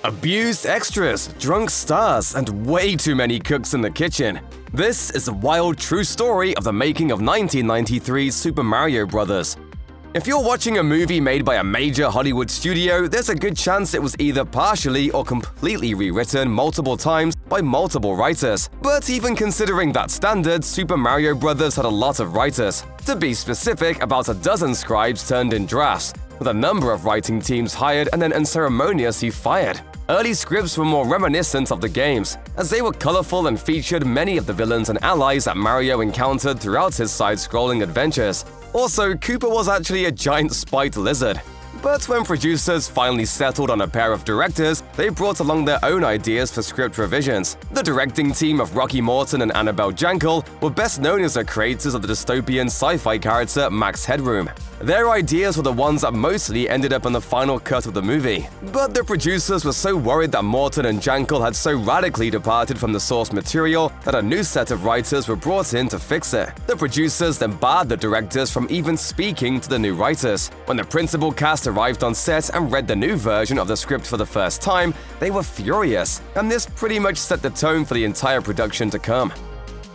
Abused extras, drunk stars, and way too many cooks in the kitchen. This is a wild, true story of the making of 1993's Super Mario Bros. If you're watching a movie made by a major Hollywood studio, there's a good chance it was either partially or completely rewritten multiple times by multiple writers. But even considering that standard, Super Mario Bros. Had a lot of writers. To be specific, about a dozen scribes turned in drafts, with a number of writing teams hired and then unceremoniously fired. Early scripts were more reminiscent of the games, as they were colorful and featured many of the villains and allies that Mario encountered throughout his side-scrolling adventures. Also, Koopa was actually a giant spiked lizard. But when producers finally settled on a pair of directors, they brought along their own ideas for script revisions. The directing team of Rocky Morton and Annabelle Jankel were best known as the creators of the dystopian sci-fi character Max Headroom. Their ideas were the ones that mostly ended up in the final cut of the movie. But the producers were so worried that Morton and Jankel had so radically departed from the source material that a new set of writers were brought in to fix it. The producers then barred the directors from even speaking to the new writers. When the principal cast arrived on set and read the new version of the script for the first time, they were furious, and this pretty much set the tone for the entire production to come.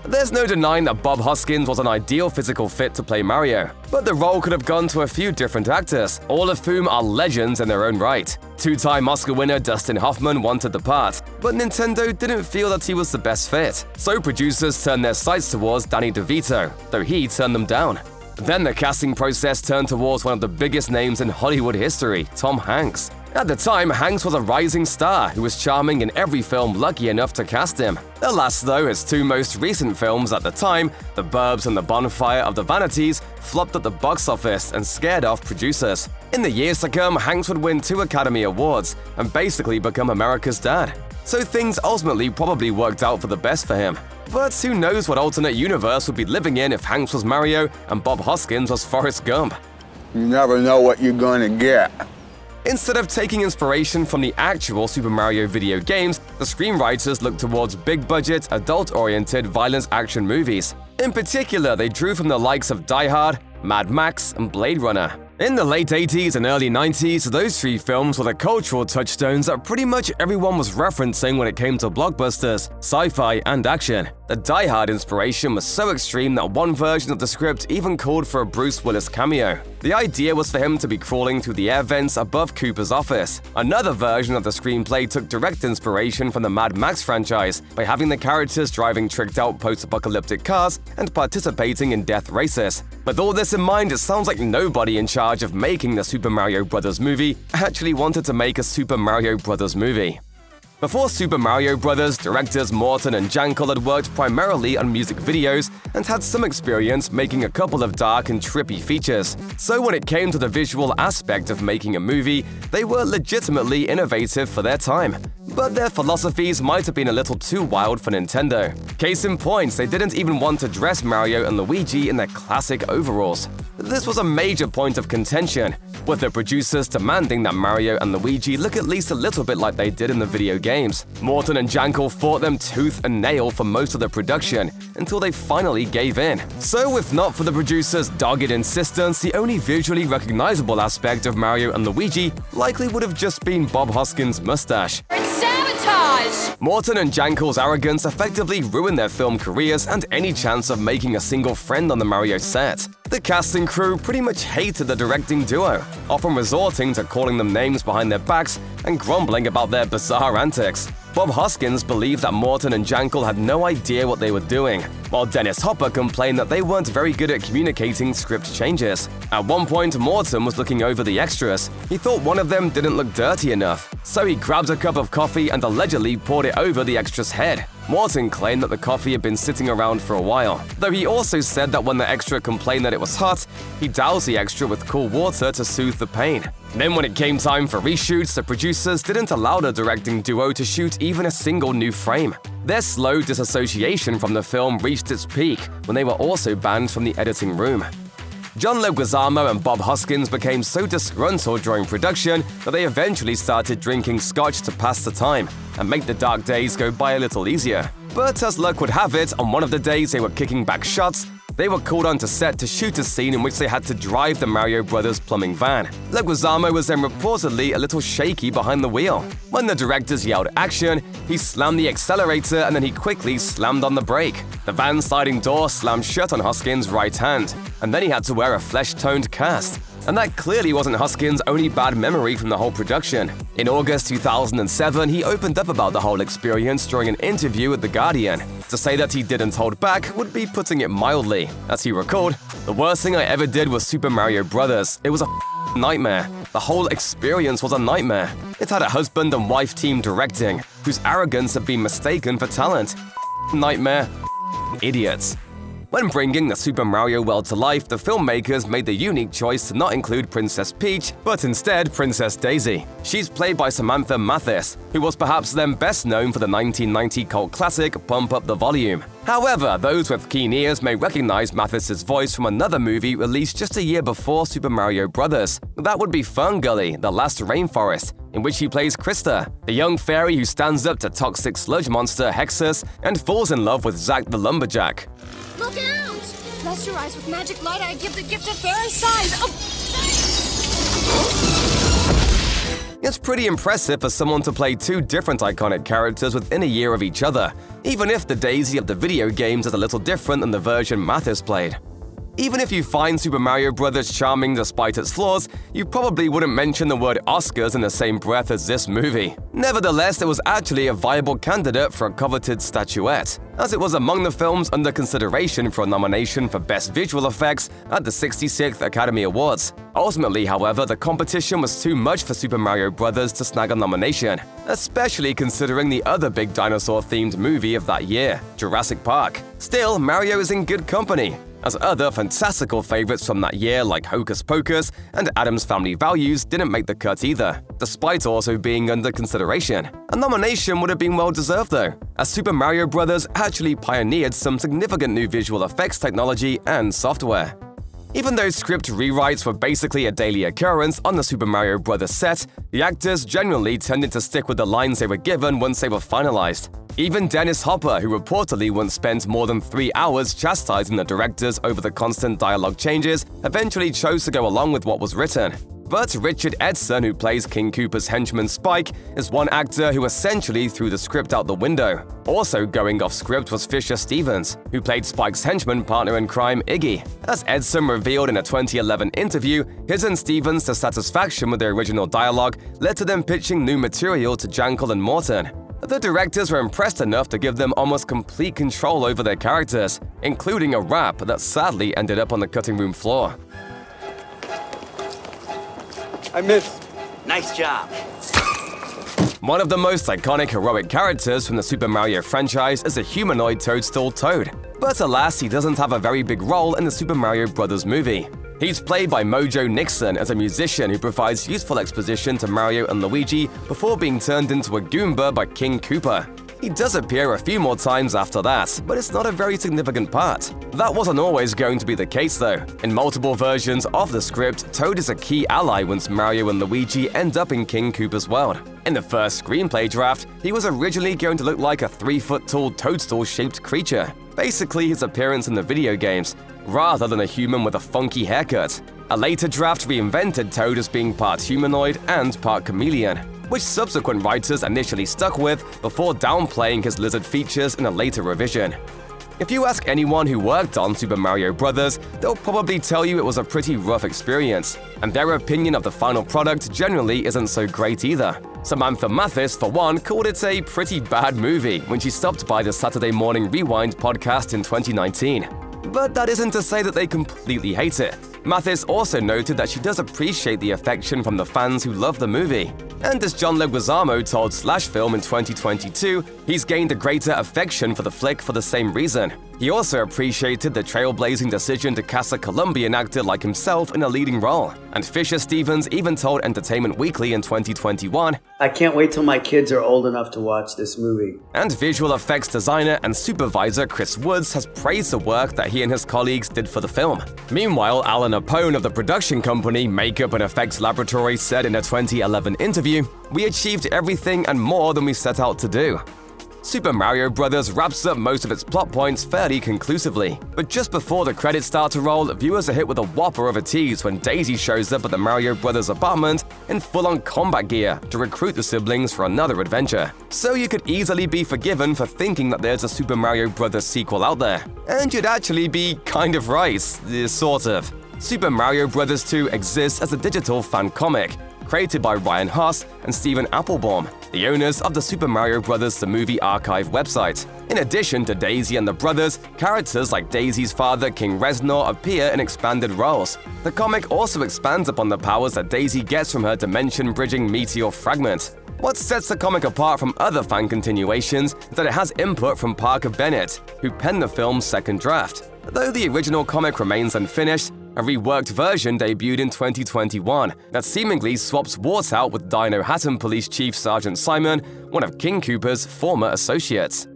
There's no denying that Bob Hoskins was an ideal physical fit to play Mario, but the role could have gone to a few different actors, all of whom are legends in their own right. Two-time Oscar winner Dustin Hoffman wanted the part, but Nintendo didn't feel that he was the best fit, so producers turned their sights towards Danny DeVito, though he turned them down. Then the casting process turned towards one of the biggest names in Hollywood history, Tom Hanks. At the time, Hanks was a rising star who was charming in every film lucky enough to cast him. Alas though, his two most recent films at the time, The Burbs and The Bonfire of the Vanities, flopped at the box office and scared off producers. In the years to come, Hanks would win 2 Academy Awards and basically become America's dad. So things ultimately probably worked out for the best for him. But who knows what alternate universe would be living in if Hanks was Mario and Bob Hoskins was Forrest Gump. You never know what you're gonna get. Instead of taking inspiration from the actual Super Mario video games, the screenwriters looked towards big-budget, adult-oriented violence action movies. In particular, they drew from the likes of Die Hard, Mad Max, and Blade Runner. In the late 80s and early 90s, those 3 films were the cultural touchstones that pretty much everyone was referencing when it came to blockbusters, sci-fi, and action. The Die Hard inspiration was so extreme that one version of the script even called for a Bruce Willis cameo. The idea was for him to be crawling through the air vents above Cooper's office. Another version of the screenplay took direct inspiration from the Mad Max franchise by having the characters driving tricked-out post-apocalyptic cars and participating in death races. With all this in mind, it sounds like nobody in charge of making the Super Mario Bros. Movie actually wanted to make a Super Mario Bros. Movie. Before Super Mario Bros., directors Morton and Jankel had worked primarily on music videos and had some experience making a couple of dark and trippy features. So when it came to the visual aspect of making a movie, they were legitimately innovative for their time. But their philosophies might have been a little too wild for Nintendo. Case in point, they didn't even want to dress Mario and Luigi in their classic overalls. This was a major point of contention, with the producers demanding that Mario and Luigi look at least a little bit like they did in the video games. Morton and Jankel fought them tooth and nail for most of the production, until they finally gave in. So if not for the producers' dogged insistence, the only visually recognizable aspect of Mario and Luigi likely would have just been Bob Hoskins' mustache. Morton and Jankel's arrogance effectively ruined their film careers and any chance of making a single friend on the Mario set. The cast and crew pretty much hated the directing duo, often resorting to calling them names behind their backs and grumbling about their bizarre antics. Bob Hoskins believed that Morton and Jankel had no idea what they were doing, while Dennis Hopper complained that they weren't very good at communicating script changes. At one point, Morton was looking over the extras. He thought one of them didn't look dirty enough, so he grabbed a cup of coffee and allegedly poured it over the extra's head. Morton claimed that the coffee had been sitting around for a while, though he also said that when the extra complained that it was hot, he doused the extra with cool water to soothe the pain. Then when it came time for reshoots, the producers didn't allow the directing duo to shoot even a single new frame. Their slow disassociation from the film reached its peak when they were also banned from the editing room. John Leguizamo and Bob Hoskins became so disgruntled during production that they eventually started drinking scotch to pass the time and make the dark days go by a little easier. But as luck would have it, on one of the days they were kicking back shots, They were called onto set to shoot a scene in which they had to drive the Mario Brothers plumbing van. Leguizamo was then reportedly a little shaky behind the wheel. When the directors yelled action, he slammed the accelerator and then he quickly slammed on the brake. The van's sliding door slammed shut on Hoskins' right hand, and then he had to wear a flesh-toned cast. And that clearly wasn't Hoskins' only bad memory from the whole production. In August 2007, he opened up about the whole experience during an interview with The Guardian. To say that he didn't hold back would be putting it mildly. As he recalled, "The worst thing I ever did was Super Mario Brothers. It was a nightmare. The whole experience was a nightmare. It had a husband and wife team directing, whose arrogance had been mistaken for talent. Nightmare. Idiots." When bringing the Super Mario world to life, the filmmakers made the unique choice to not include Princess Peach, but instead Princess Daisy. She's played by Samantha Mathis, who was perhaps then best known for the 1990 cult classic Pump Up the Volume. However, those with keen ears may recognize Mathis's voice from another movie released just a year before Super Mario Bros. That would be Ferngully, The Last Rainforest, in which he plays Krista, the young fairy who stands up to toxic sludge monster Hexus and falls in love with Zack the Lumberjack. Look out! Bless your eyes with magic light, I give the gift of fairy size. Oh, It's pretty impressive for someone to play two different iconic characters within a year of each other, even if the Daisy of the video games is a little different than the version Mathis played. Even if you find Super Mario Bros. Charming despite its flaws, you probably wouldn't mention the word Oscars in the same breath as this movie. Nevertheless, it was actually a viable candidate for a coveted statuette, as it was among the films under consideration for a nomination for Best Visual Effects at the 66th Academy Awards. Ultimately, however, the competition was too much for Super Mario Bros. To snag a nomination, especially considering the other big dinosaur-themed movie of that year, Jurassic Park. Still, Mario is in good company, as other fantastical favorites from that year like Hocus Pocus and Addams Family Values didn't make the cut either, despite also being under consideration. A nomination would have been well-deserved though, as Super Mario Bros. Actually pioneered some significant new visual effects technology and software. Even though script rewrites were basically a daily occurrence on the Super Mario Bros. Set, the actors generally tended to stick with the lines they were given once they were finalized. Even Dennis Hopper, who reportedly once spent more than 3 hours chastising the directors over the constant dialogue changes, eventually chose to go along with what was written. But Richard Edson, who plays King Koopa's henchman Spike, is one actor who essentially threw the script out the window. Also going off script was Fisher Stevens, who played Spike's henchman partner in crime Iggy. As Edson revealed in a 2011 interview, his and Stevens' dissatisfaction with the original dialogue led to them pitching new material to Jankel and Morton. The directors were impressed enough to give them almost complete control over their characters, including a rap that sadly ended up on the cutting room floor. I missed. Nice job. One of the most iconic heroic characters from the Super Mario franchise is a humanoid toadstool Toad. But alas, he doesn't have a very big role in the Super Mario Bros. Movie. He's played by Mojo Nixon as a musician who provides useful exposition to Mario and Luigi before being turned into a Goomba by King Koopa. He does appear a few more times after that, but it's not a very significant part. That wasn't always going to be the case though. In multiple versions of the script, Toad is a key ally once Mario and Luigi end up in King Koopa's world. In the first screenplay draft, he was originally going to look like a 3-foot-tall toadstool-shaped creature, basically his appearance in the video games, rather than a human with a funky haircut. A later draft reinvented Toad as being part humanoid and part chameleon, which subsequent writers initially stuck with before downplaying his lizard features in a later revision. If you ask anyone who worked on Super Mario Bros., they'll probably tell you it was a pretty rough experience, and their opinion of the final product generally isn't so great either. Samantha Mathis, for one, called it a pretty bad movie when she stopped by the Saturday Morning Rewind podcast in 2019. But that isn't to say that they completely hate it. Mathis also noted that she does appreciate the affection from the fans who love the movie. And as John Leguizamo told Slash Film in 2022, he's gained a greater affection for the flick for the same reason. He also appreciated the trailblazing decision to cast a Colombian actor like himself in a leading role. And Fisher Stevens even told Entertainment Weekly in 2021, I can't wait till my kids are old enough to watch this movie. And visual effects designer and supervisor Chris Woods has praised the work that he and his colleagues did for the film. Meanwhile, Alan Apone of the production company Makeup and Effects Laboratory said in a 2011 interview, "We achieved everything and more than we set out to do." Super Mario Bros. Wraps up most of its plot points fairly conclusively. But just before the credits start to roll, viewers are hit with a whopper of a tease when Daisy shows up at the Mario Bros. Apartment in full-on combat gear to recruit the siblings for another adventure. So you could easily be forgiven for thinking that there's a Super Mario Bros. Sequel out there. And you'd actually be kind of right, sort of. Super Mario Bros. 2 exists as a digital fan comic, created by Ryan Haas and Stephen Applebaum, the owners of the Super Mario Bros. The Movie Archive website. In addition to Daisy and the brothers, characters like Daisy's father, King Reznor, appear in expanded roles. The comic also expands upon the powers that Daisy gets from her dimension-bridging meteor fragment. What sets the comic apart from other fan continuations is that it has input from Parker Bennett, who penned the film's second draft. Though the original comic remains unfinished, a reworked version debuted in 2021 that seemingly swaps Wart out with Dino Hatton Police Chief Sergeant Simon, one of King Cooper's former associates.